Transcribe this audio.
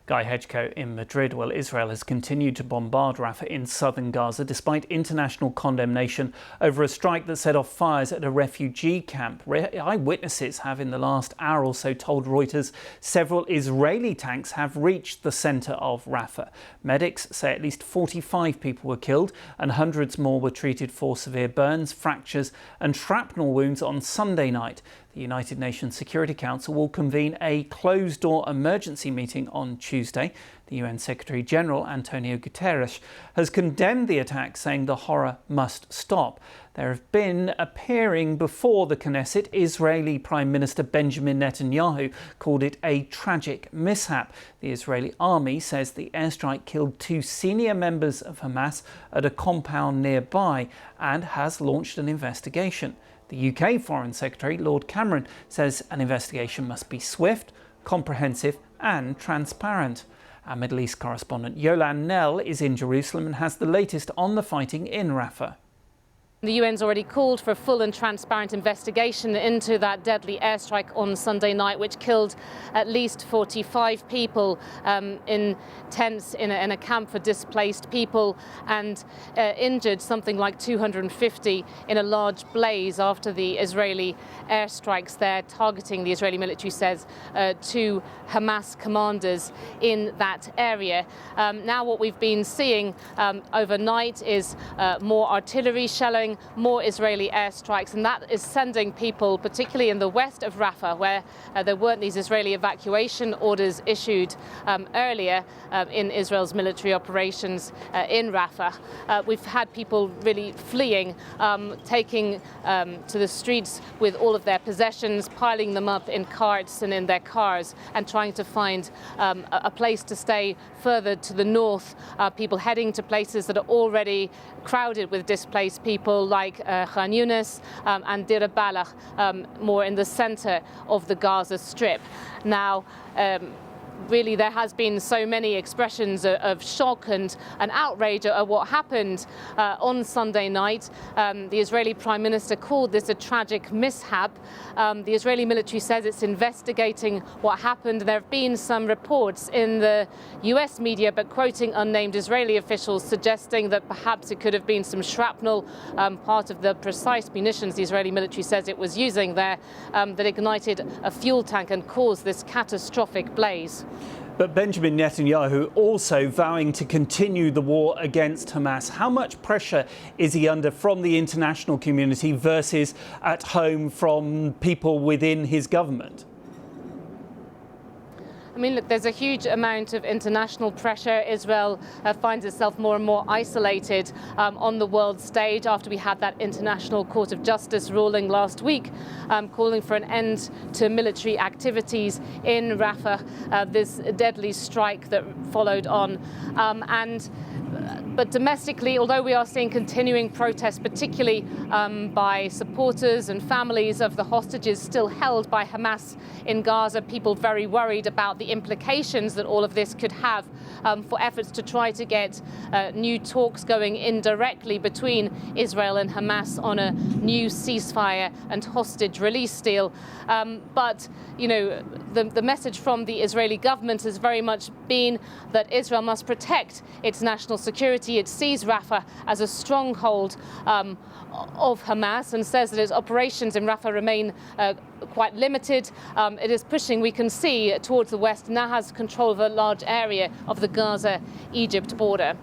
Guy Hedgecoe in Madrid. Well, Israel has continued to bombard Rafah in southern Gaza despite international condemnation over a strike that set off fires at a refugee camp. Eyewitnesses have in the last hour or so told Reuters several Israeli tanks have reached the centre of Rafah. Medics say at least 45 people were killed and hundreds more were treated for severe burns, fractures and shrapnel wounds on Sunday night. The United Nations Security Council will convene a closed-door emergency meeting on Tuesday. The UN Secretary-General, Antonio Guterres, has condemned the attack, saying the horror must stop. There have been appearing before the Knesset. Israeli Prime Minister Benjamin Netanyahu called it a tragic mishap. The Israeli army says the airstrike killed 2 senior members of Hamas at a compound nearby and has launched an investigation. The UK Foreign Secretary, Lord Cameron, says an investigation must be swift, comprehensive and transparent. Our Middle East correspondent Yolan Nell is in Jerusalem and has the latest on the fighting in Rafah. The UN's already called for a full and transparent investigation into that deadly airstrike on Sunday night, which killed at least 45 people in tents in a camp for displaced people and injured something like 250 in a large blaze after the Israeli airstrikes there, targeting, the Israeli military says, 2 Hamas commanders in that area. Now what we've been seeing overnight is more artillery shelling, more Israeli airstrikes, and that is sending people, particularly in the west of Rafah, where there weren't these Israeli evacuation orders issued earlier in Israel's military operations in Rafah. We've had people really fleeing, taking to the streets with all of their possessions, piling them up in carts and in their cars, and trying to find a place to stay further to the north. People heading to places that are already crowded with displaced people, like Khan Yunis and Deir al-Balah, more in the centre of the Gaza Strip. Now, really, there has been so many expressions of shock and outrage at what happened on Sunday night. The Israeli Prime Minister called this a tragic mishap. The Israeli military says it's investigating what happened. There have been some reports in the US media, but quoting unnamed Israeli officials, suggesting that perhaps it could have been some shrapnel, part of the precise munitions the Israeli military says it was using there, that ignited a fuel tank and caused this catastrophic blaze. But Benjamin Netanyahu also vowing to continue the war against Hamas. How much pressure is he under from the international community versus at home from people within his government? I mean, look, there's a huge amount of international pressure. Israel finds itself more and more isolated on the world stage after we had that International Court of Justice ruling last week, calling for an end to military activities in Rafah, this deadly strike that followed on. But domestically, although we are seeing continuing protests, particularly by supporters and families of the hostages still held by Hamas in Gaza, people very worried about the implications that all of this could have for efforts to try to get new talks going indirectly between Israel and Hamas on a new ceasefire and hostage release deal. But, you know, the message from the Israeli government has very much been that Israel must protect its national security. It sees Rafah as a stronghold of Hamas and says that its operations in Rafah remain quite limited. It is pushing, we can see, towards the west, now has control of a large area of the Gaza-Egypt border.